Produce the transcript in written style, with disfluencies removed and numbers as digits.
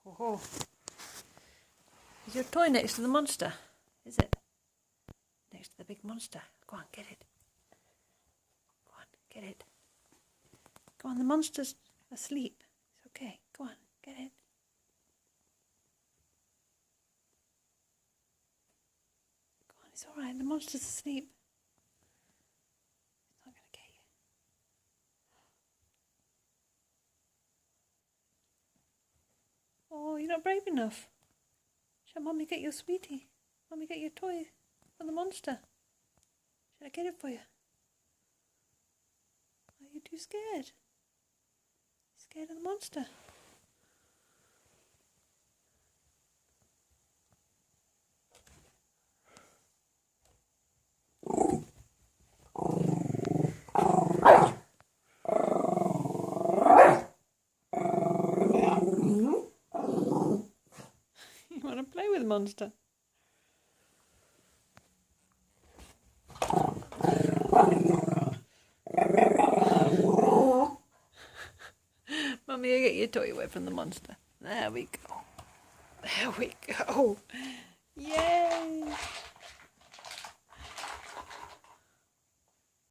Oh. Is your toy next to the monster? Is it? Next to the big monster. Go on, get it. Go on, get it. Go on, the monster's asleep. It's okay. Go on, get it. Go on, it's alright. The monster's asleep. It's not going to get you. Oh, you're not brave enough. Shall Mummy get your sweetie? Mummy get your toy for the monster? Shall I get it for you? Are you too scared? Scared of the monster? You want to play with the monster? Mummy, you get your toy away from the monster. There we go. There we go. Yay!